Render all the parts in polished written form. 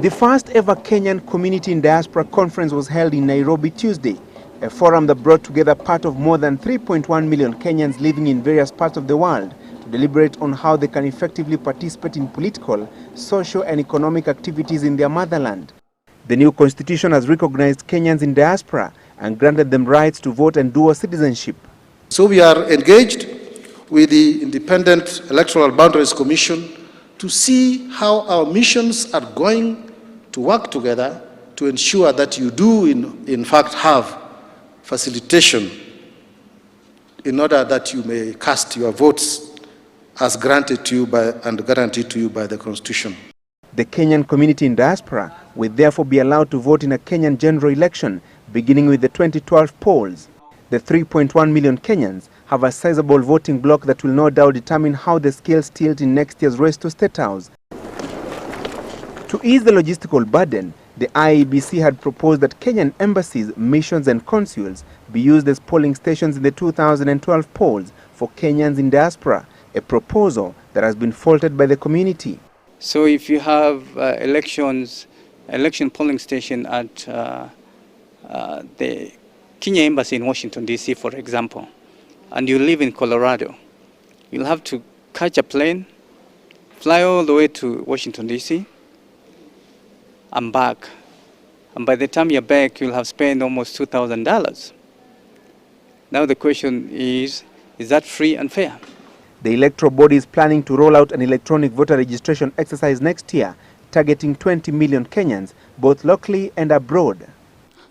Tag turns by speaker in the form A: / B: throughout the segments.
A: The first ever Kenyan Community in Diaspora conference was held in Nairobi Tuesday, a forum that brought together part of more than 3.1 million Kenyans living in various parts of the world to deliberate on how they can effectively participate in political, social and economic activities in their motherland. The new constitution has recognized Kenyans in diaspora and granted them rights to vote and dual citizenship.
B: So we are engaged with the Independent Electoral Boundaries Commission to see how our missions are going to work together to ensure that you do in fact have facilitation in order that you may cast your votes as granted to you by and guaranteed to you by the Constitution.
A: The Kenyan community in diaspora will therefore be allowed to vote in a Kenyan general election beginning with the 2012 polls. The 3.1 million Kenyans have a sizable voting bloc that will no doubt determine how the scales tilt in next year's race to State House. To ease the logistical burden, the IEBC had proposed that Kenyan embassies, missions and consuls be used as polling stations in the 2012 polls for Kenyans in diaspora, a proposal that has been faulted by the community.
C: So if you have election polling station at the Kenya embassy in Washington, D.C., for example, and you live in Colorado, you'll have to catch a plane, fly all the way to Washington, D.C., and back. And by the time you're back, you'll have spent almost $2,000. Now the question is that free and fair?
A: The electoral body is planning to roll out an electronic voter registration exercise next year, targeting 20 million Kenyans, both locally and abroad.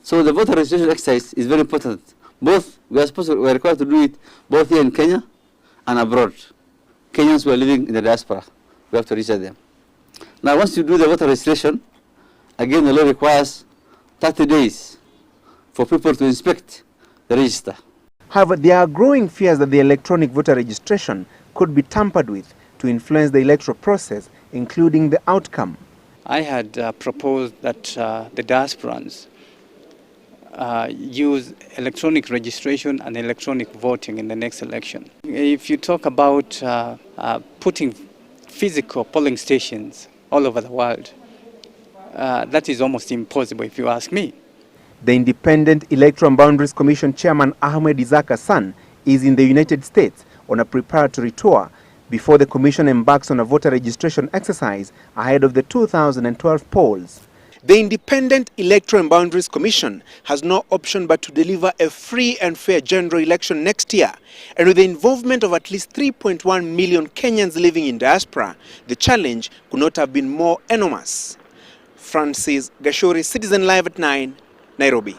D: So the voter registration exercise is very important. We are required to do it both here in Kenya and abroad. Kenyans who are living in the diaspora, we have to register them. Now once you do the voter registration, again the law requires 30 days for people to inspect the register.
A: However, there are growing fears that the electronic voter registration could be tampered with to influence the electoral process, including the outcome.
C: I had proposed that the diasporans use electronic registration and electronic voting in the next election. If you talk about putting physical polling stations all over the world, that is almost impossible if you ask me.
A: The Independent Electoral Boundaries Commission Chairman Ahmed Isaac Hassan is in the United States on a preparatory tour before the Commission embarks on a voter registration exercise ahead of the 2012 polls. The Independent Electoral Boundaries Commission has no option but to deliver a free and fair general election next year, and with the involvement of at least 3.1 million Kenyans living in diaspora, the challenge could not have been more enormous. Francis Gachuri, Citizen Live at 9, Nairobi.